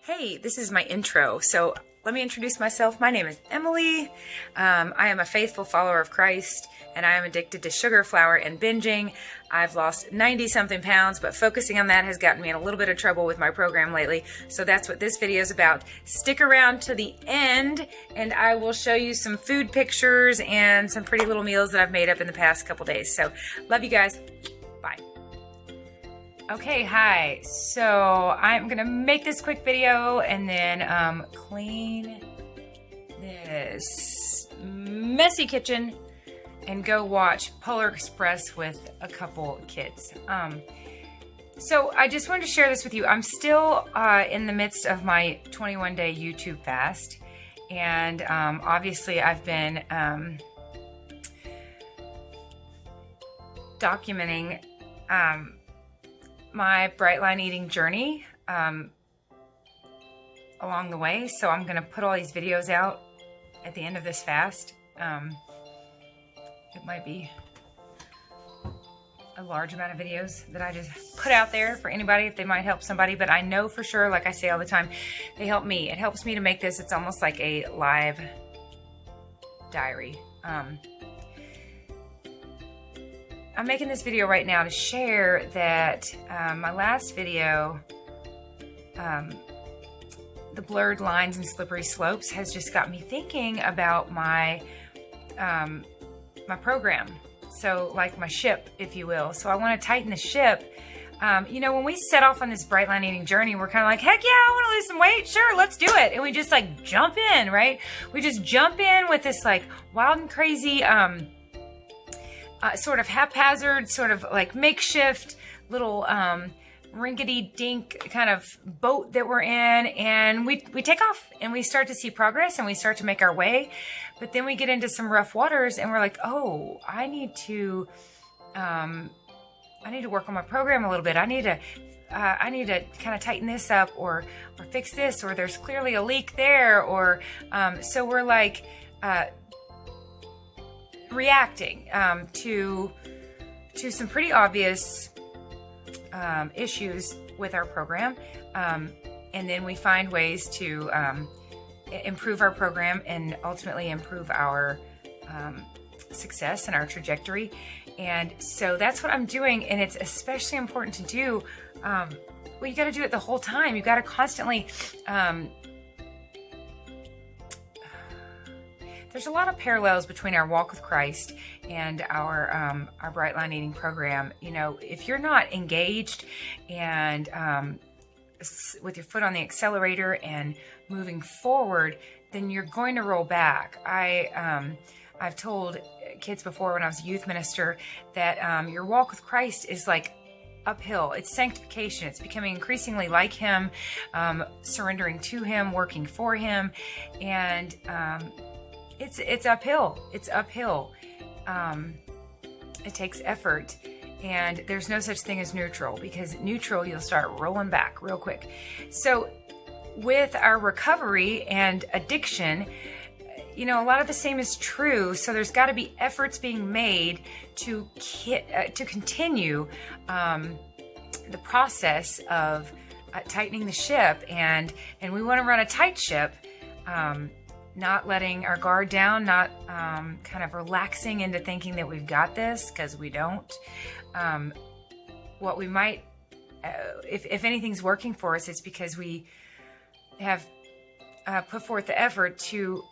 Hey, this is my intro. So let me introduce myself. My name is Emily. I am a faithful follower of Christ, and I am addicted to sugar, flour, and binging. I've lost 90-something pounds, but focusing on that has gotten me in a little bit of trouble with my program lately. So that's what this video is about. Stick around to the end, and I will show you some food pictures and some pretty little meals that I've made up in the past couple days. So love you guys. Bye. Okay, hi. So I'm gonna make this quick video and then clean this messy kitchen and go watch Polar Express with a couple kids. So I just wanted to share this with you. I'm still in the midst of my 21-day YouTube fast, and obviously I've been documenting my bright line eating journey along the way. So I'm gonna put all these videos out at the end of this fast. It might be a large amount of videos that I just put out there for anybody if they might help somebody, but I know for sure, like I say all the time, they help me. It helps me to make this. It's almost like a live diary. I'm making this video right now to share that my last video, the blurred lines and slippery slopes, has just got me thinking about my my program. So like my ship, if you will. So I want to tighten the ship. You know, when we set off on this bright line eating journey, we're kind of like, heck yeah, I want to lose some weight. Sure, let's do it. And we just like jump in, right? We just jump in with this like wild and crazy, sort of haphazard, sort of like makeshift little rinkety-dink kind of boat that we're in, and we take off and we start to see progress and we start to make our way. But then we get into some rough waters and we're like, oh, I need to work on my program a little bit. I need to kind of tighten this up or fix this, or there's clearly a leak there, or so we're like reacting to some pretty obvious issues with our program, and then we find ways to improve our program and ultimately improve our success and our trajectory. And so that's what I'm doing, and it's especially important to do. Well, you got to do it the whole time. You got to constantly there's a lot of parallels between our walk with Christ and our bright line eating program. You know, if you're not engaged and with your foot on the accelerator and moving forward, then you're going to roll back. I've told kids before when I was a youth minister that your walk with Christ is like uphill. It's sanctification. It's becoming increasingly like Him, surrendering to Him, working for Him, and it's uphill. It's uphill. It takes effort, and there's no such thing as neutral, because neutral, you'll start rolling back real quick. So with our recovery and addiction, you know, a lot of the same is true. So there's got to be efforts being made to continue the process of tightening the ship, and we want to run a tight ship. Not letting our guard down, not kind of relaxing into thinking that we've got this, because we don't. What we might, if anything's working for us, it's because we have put forth the effort to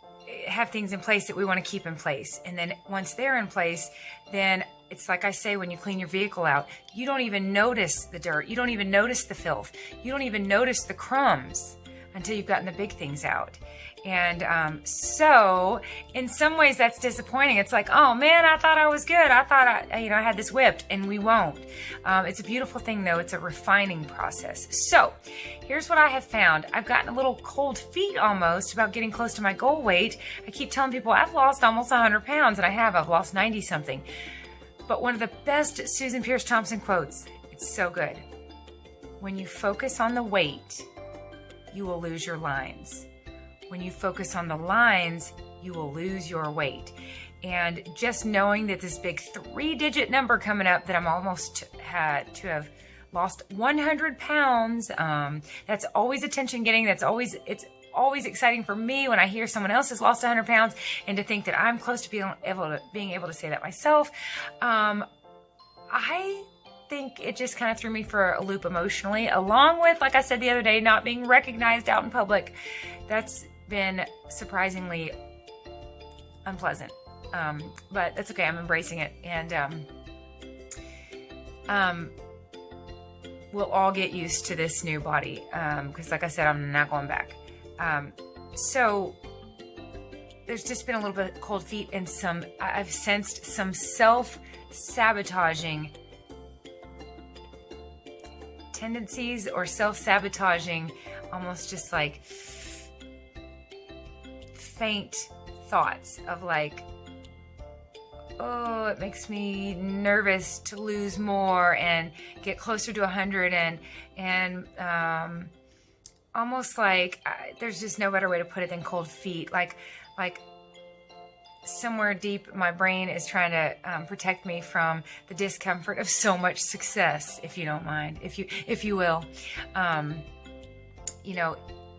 have things in place that we want to keep in place. And then once they're in place, then it's like I say, when you clean your vehicle out, you don't even notice the dirt. You don't even notice the filth. You don't even notice the crumbs until you've gotten the big things out. And so in some ways that's disappointing. It's like, oh man, I thought I was good. I thought I had this whipped, and we won't. It's a beautiful thing though. It's a refining process. So here's what I have found. I've gotten a little cold feet almost about getting close to my goal weight. I keep telling people I've lost almost 100 pounds, and I've lost 90 something. But one of the best Susan Pierce Thompson quotes, it's so good. When you focus on the weight, you will lose your lines. When you focus on the lines, you will lose your weight. And just knowing that this big 3-digit number coming up that I'm almost to have lost 100 pounds. That's always attention getting. It's always exciting for me when I hear someone else has lost 100 pounds, and to think that I'm close to being able to say that myself. I think it just kind of threw me for a loop emotionally, along with, like I said the other day, not being recognized out in public. That's been surprisingly unpleasant. But that's okay. I'm embracing it. And we'll all get used to this new body. Because like I said, I'm not going back. So there's just been a little bit of cold feet and I've sensed some self-sabotaging tendencies, or self-sabotaging, almost just like faint thoughts of like, oh, it makes me nervous to lose more and get closer to 100, and almost like there's just no better way to put it than cold feet. Like somewhere deep, my brain is trying to protect me from the discomfort of so much success, if you don't mind, if you will.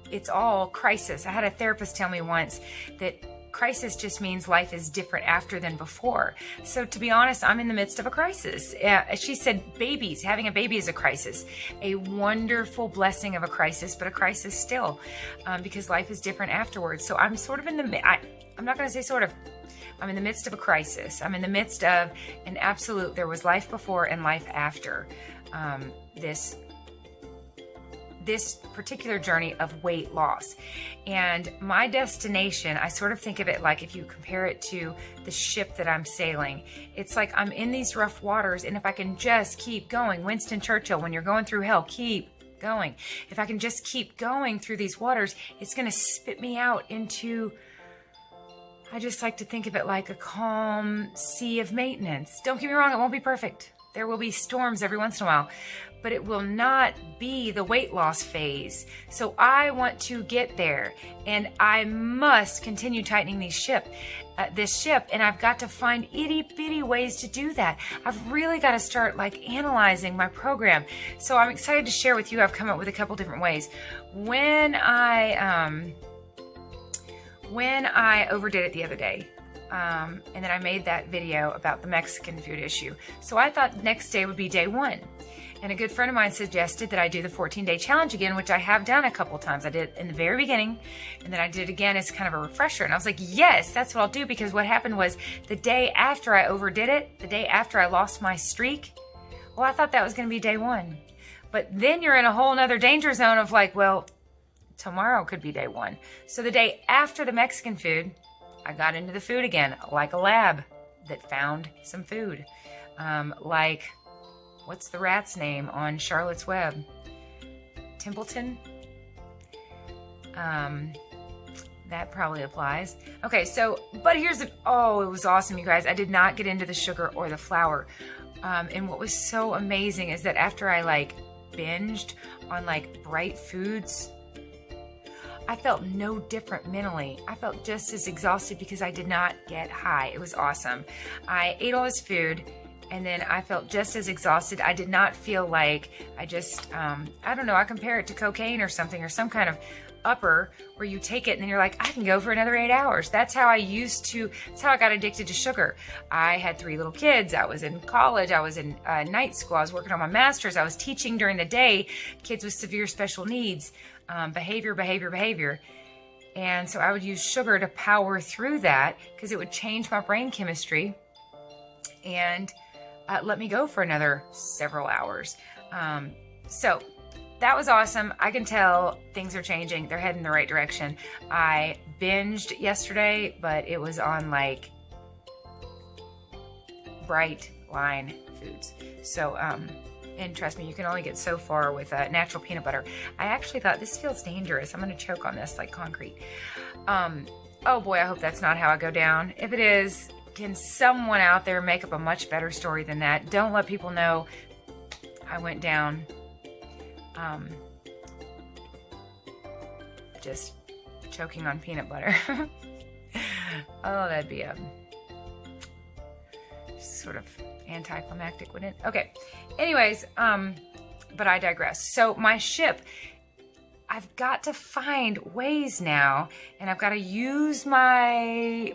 It's all crisis. I had a therapist tell me once that crisis just means life is different after than before. So to be honest, I'm in the midst of a crisis. She said having a baby is a crisis, a wonderful blessing of a crisis, but a crisis still, because life is different afterwards. So I'm sort of I'm not going to say sort of, I'm in the midst of a crisis. I'm in the midst of an absolute, there was life before and life after this particular journey of weight loss. And my destination, I sort of think of it like, if you compare it to the ship that I'm sailing, it's like I'm in these rough waters, and if I can just keep going, Winston Churchill, when you're going through hell, keep going. If I can just keep going through these waters, it's going to spit me out into, I just like to think of it like a calm sea of maintenance. Don't get me wrong, it won't be perfect. There will be storms every once in a while, but it will not be the weight loss phase. So I want to get there, and I must continue tightening this ship, and I've got to find itty bitty ways to do that. I've really got to start analyzing my program. So I'm excited to share with you. I've come up with a couple different ways. When I overdid it the other day, and then I made that video about the Mexican food issue. So I thought next day would be day 1. And a good friend of mine suggested that I do the 14-day challenge again, which I have done a couple times. I did it in the very beginning, and then I did it again as kind of a refresher. And I was like, yes, that's what I'll do, because what happened was the day after I overdid it, the day after I lost my streak, well, I thought that was going to be day 1. But then you're in a whole nother danger zone of tomorrow could be day 1. So the day after the Mexican food, I got into the food again, like a lab that found some food. What's the rat's name on Charlotte's Web? Templeton? That probably applies. Okay, but it was awesome, you guys. I did not get into the sugar or the flour. And what was so amazing is that after I binged on bright foods, I felt no different mentally. I felt just as exhausted because I did not get high. It was awesome. I ate all this food, and then I felt just as exhausted. I did not feel like I don't know, I compare it to cocaine or something, or some kind of upper where you take it and then you're like, I can go for another 8 hours. That's how I got addicted to sugar. I had 3 little kids. I was in college. I was in night school. I was working on my master's. I was teaching during the day, kids with severe special needs, behavior. And so I would use sugar to power through that, because it would change my brain chemistry and let me go for another several hours. So that was awesome. I can tell things are changing. They're heading in the right direction. I binged yesterday, but it was on bright line foods. So, and trust me, you can only get so far with natural peanut butter. I actually thought, this feels dangerous. I'm going to choke on this like concrete. Oh boy, I hope that's not how I go down. If it is, can someone out there make up a much better story than that? Don't let people know I went down just choking on peanut butter. Oh, that'd be sort of anticlimactic, wouldn't it? Okay. Anyways, but I digress. So my ship, I've got to find ways now, and I've got to use my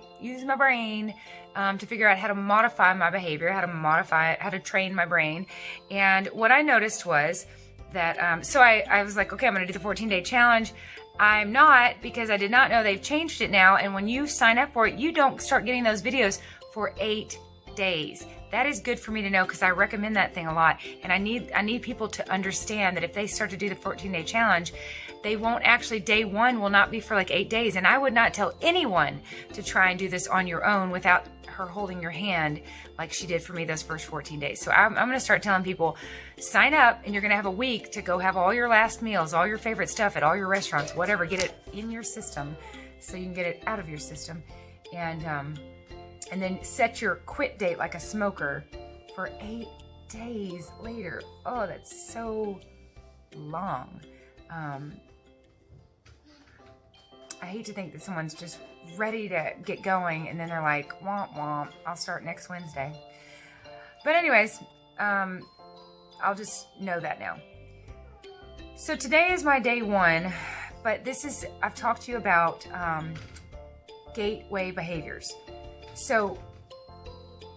brain to figure out how to modify my behavior, how to train my brain. And what I noticed was that, so I was like, okay, I'm going to do the 14-day challenge. I'm not, because I did not know they've changed it now. And when you sign up for it, you don't start getting those videos for 8 days. That is good for me to know, because I recommend that thing a lot. And I need people to understand that if they start to do the 14-day challenge, they won't actually, day one will not be for like 8 days. And I would not tell anyone to try and do this on your own without her holding your hand like she did for me those first 14 days. So I'm going to start telling people, sign up, and you're going to have a week to go have all your last meals, all your favorite stuff at all your restaurants, whatever, get it in your system so you can get it out of your system. And then set your quit date like a smoker for 8 days later. Oh, that's so long. I hate to think that someone's just ready to get going and then they're like, womp womp, I'll start next Wednesday. But anyways, I'll just know that now. So today is my day one, but I've talked to you about gateway behaviors. So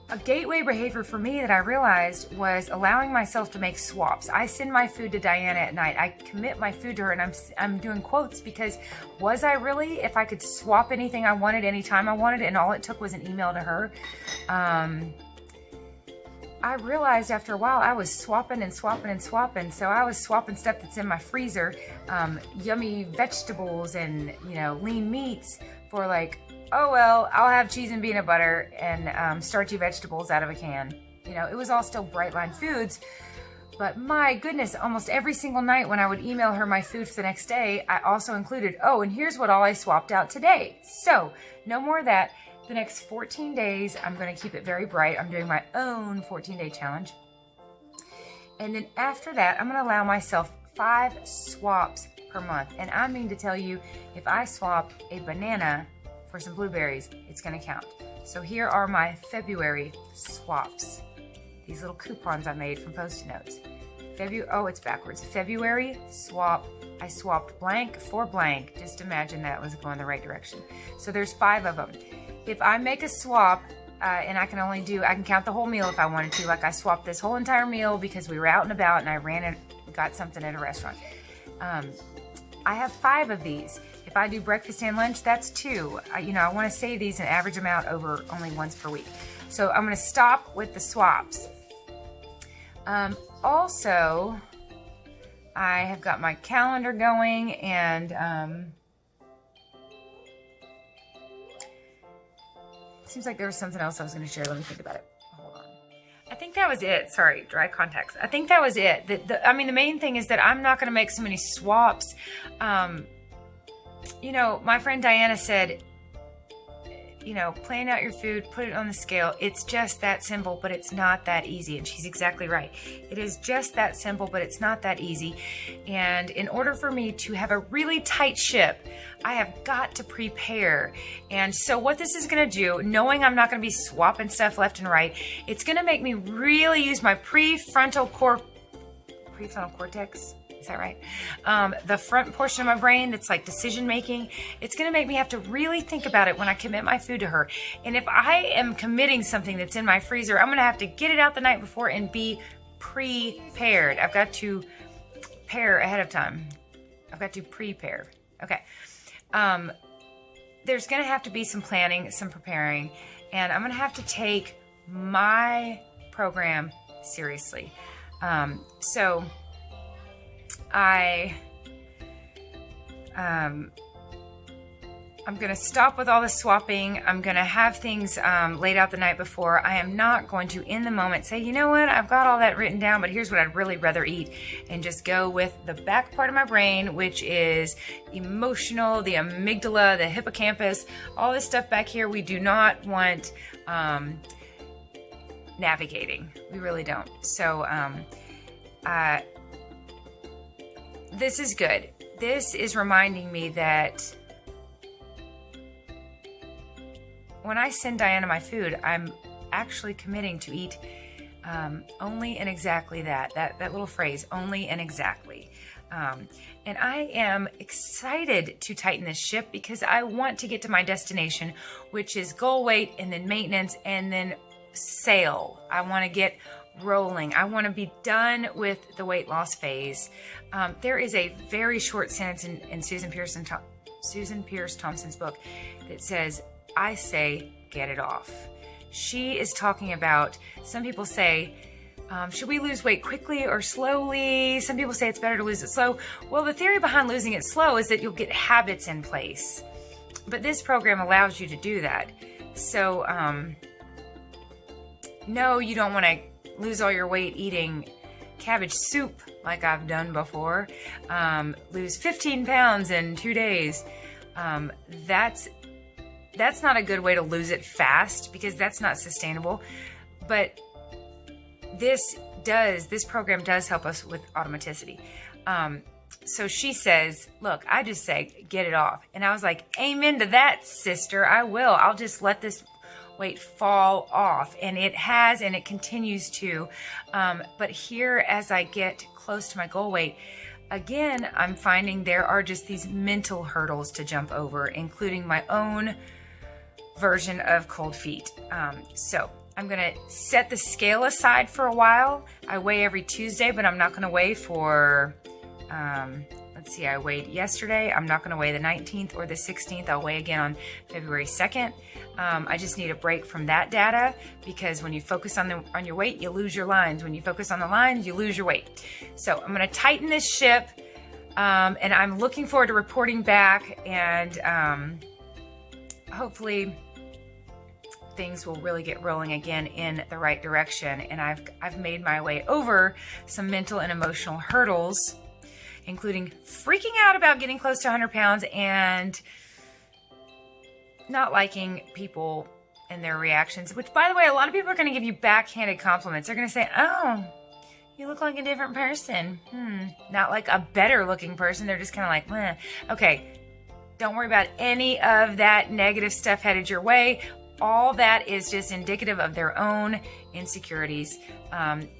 a gateway behavior for me that I realized was allowing myself to make swaps. I send my food to Diana at night. I commit my food to her, and I'm doing quotes, because was I really, if I could swap anything I wanted anytime I wanted, and all it took was an email to her, I realized after a while I was swapping and swapping and swapping. So I was swapping stuff that's in my freezer, yummy vegetables and, lean meats, for like, oh, well, I'll have cheese and peanut butter and starchy vegetables out of a can. It was all still Bright Line Foods. But my goodness, almost every single night when I would email her my food for the next day, I also included, oh, and here's what all I swapped out today. So no more of that. The next 14 days, I'm going to keep it very bright. I'm doing my own 14-day challenge. And then after that, I'm going to allow myself 5 swaps per month. And I mean to tell you, if I swap a banana for some blueberries, it's going to count. So here are my February swaps. These little coupons I made from Post-it notes. It's backwards. February swap. I swapped blank for blank. Just imagine that was going the right direction. So there's 5 of them. If I make a swap, and I can count the whole meal if I wanted to. Like I swapped this whole entire meal because we were out and about and I got something at a restaurant. I have 5 of these. If I do breakfast and lunch, that's 2. I want to save these an average amount over only once per week. So I'm going to stop with the swaps. Also, I have got my calendar going, and seems like there was something else I was going to share. Let me think about it. Hold on. I think that was it. Sorry, dry contacts. I think that was it. The main thing is that I'm not going to make so many swaps. My friend Diana said, plan out your food, put it on the scale. It's just that simple, but it's not that easy. And she's exactly right. It is just that simple, but it's not that easy. And in order for me to have a really tight ship, I have got to prepare. And so what this is going to do, knowing I'm not going to be swapping stuff left and right, it's going to make me really use my prefrontal cortex. Is that right? The front portion of my brain that's like decision making. It's going to make me have to really think about it when I commit my food to her. And if I am committing something that's in my freezer, I'm going to have to get it out the night before and be prepared. I've got to pair ahead of time. I've got to prepare. Okay. There's going to have to be some planning, some preparing, and I'm going to have to take my program seriously. I'm going to stop with all the swapping. I'm going to have things laid out the night before. I am not going to, in the moment, say, you know what, I've got all that written down, but here's what I'd really rather eat, and just go with the back part of my brain, which is emotional, the amygdala, the hippocampus, all this stuff back here. We do not want navigating. We really don't. So this is good. This is reminding me that when I send Diana my food, I'm actually committing to eat Only and exactly that little phrase, only and exactly. And I am excited to tighten this ship because I want to get to my destination, which is goal weight and then maintenance and then sail. I want to get rolling. I want to be done with the weight loss phase. There is a very short sentence in Susan Pierce Thompson's book that says, I say, get it off. She is talking about, some people say, should we lose weight quickly or slowly? Some people say it's better to lose it slow. Well, the theory behind losing it slow is that you'll get habits in place. But this program allows you to do that. So, no, you don't want to lose all your weight eating cabbage soup like I've done before. Lose 15 pounds in 2 days. That's not a good way to lose it fast because that's not sustainable. But this program does help us with automaticity. So she says, look, I just say, get it off. And I was like, amen to that, sister. I will. I'll just let this weight fall off. And it has, and it continues to. But here, as I get close to my goal weight, again, I'm finding there are just these mental hurdles to jump over, including my own version of cold feet. So I'm going to set the scale aside for a while. I weigh every Tuesday, but I'm not going to weigh for, let's see, I weighed yesterday. I'm not going to weigh the 19th or the 16th. I'll weigh again on February 2nd. I just need a break from that data because when you focus on your weight, you lose your lines. When you focus on the lines, you lose your weight. So I'm going to tighten this ship, and I'm looking forward to reporting back, and hopefully things will really get rolling again in the right direction. And I've made my way over some mental and emotional hurdles, including freaking out about getting close to 100 pounds and not liking people and their reactions, which, by the way, a lot of people are going to give you backhanded compliments. They're going to say, oh, you look like a different person. Not like a better looking person. They're just kind of like, meh. Okay, don't worry about any of that negative stuff headed your way. All that is just indicative of their own insecurities.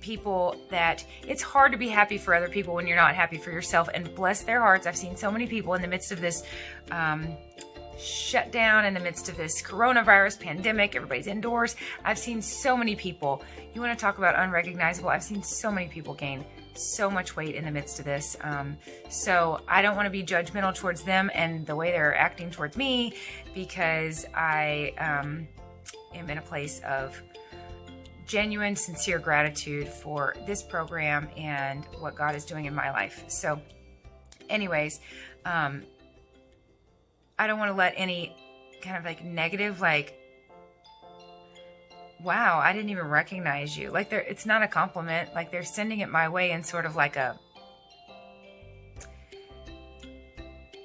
People that it's hard to be happy for other people when you're not happy for yourself, and bless their hearts. I've seen so many people in the midst of this shutdown, in the midst of this coronavirus pandemic, everybody's indoors. I've seen so many people. You want to talk about unrecognizable? I've seen so many people gain so much weight in the midst of this. So I don't want to be judgmental towards them and the way they're acting towards me, because I am in a place of genuine, sincere gratitude for this program and what God is doing in my life. So anyways, I don't want to let any kind of like negative, like, wow, I didn't even recognize you. Like, it's not a compliment. Like, they're sending it my way in sort of like a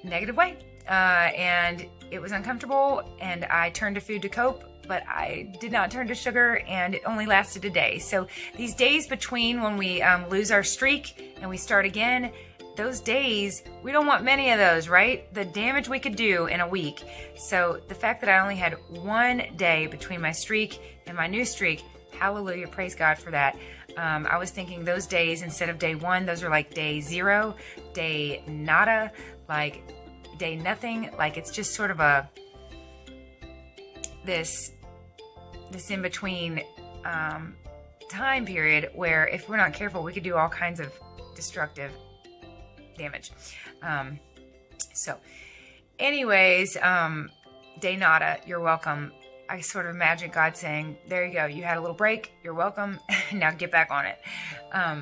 negative way. And it was uncomfortable, and I turned to food to cope, but I did not turn to sugar, and it only lasted a day. So these days between when we lose our streak and we start again, those days, we don't want many of those, right? The damage we could do in a week. So the fact that I only had one day between my streak and my new streak, hallelujah, praise God for that. I was thinking those days, instead of day one, those are like day 0, day nada, like day nothing. Like, it's just sort of this in-between time period where if we're not careful, we could do all kinds of destructive damage. So anyways, day nada, you're welcome. I sort of imagine God saying, there you go, you had a little break, you're welcome, now get back on it. All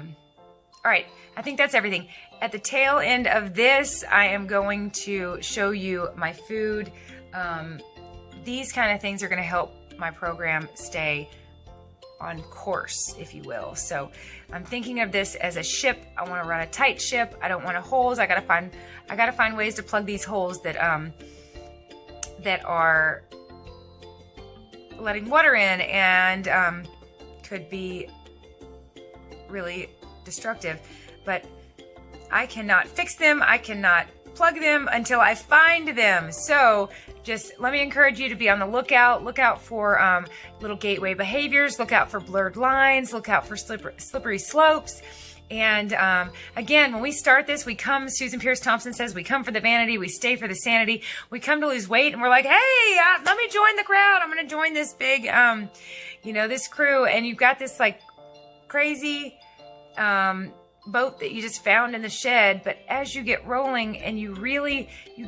right, I think that's everything. At the tail end of this, I am going to show you my food. These kind of things are going to help my program stay on course, if you will. So I'm thinking of this as a ship. I want to run a tight ship. I don't want holes. I gotta find ways to plug these holes that are letting water in and could be really destructive. But I cannot fix them. I cannot plug them until I find them. So just let me encourage you to be on the lookout. Look out for little gateway behaviors. Look out for blurred lines. Look out for slippery slopes. And again, when we start this, we come, Susan Pierce Thompson says, we come for the vanity, we stay for the sanity. We come to lose weight, and we're like, hey, let me join the crowd. I'm going to join this big, this crew. And you've got this like crazy boat that you just found in the shed. But as you get rolling and you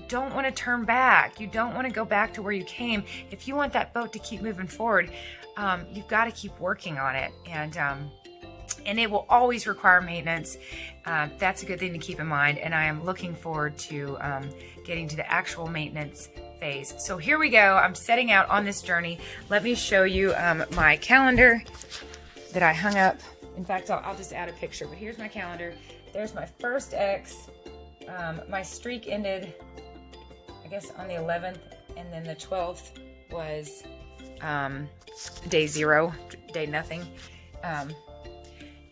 don't want to turn back. You don't want to go back to where you came. If you want that boat to keep moving forward, you've got to keep working on it. And it will always require maintenance. That's a good thing to keep in mind. And I am looking forward to getting to the actual maintenance phase. So here we go. I'm setting out on this journey. Let me show you my calendar that I hung up. In fact, I'll just add a picture. But here's my calendar. There's my first X. My streak ended, I guess, on the 11th. And then the 12th was day 0, day nothing.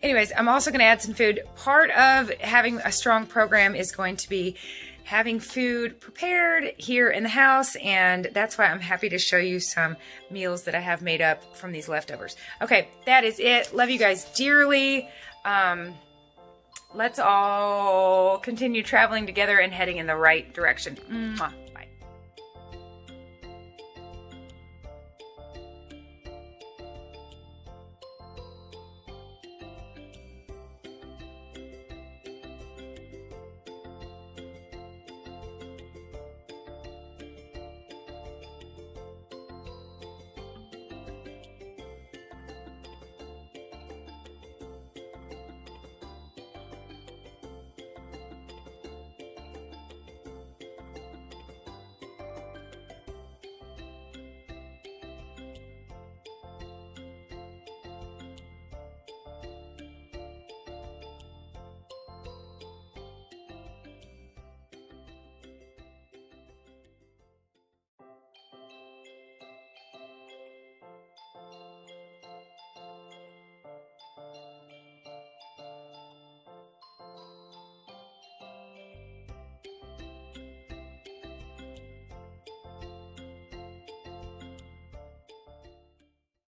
Anyways, I'm also going to add some food. Part of having a strong program is going to be having food prepared here in the house, and that's why I'm happy to show you some meals that I have made up from these leftovers. Okay, that is it. Love you guys dearly. Let's all continue traveling together and heading in the right direction. Mwah.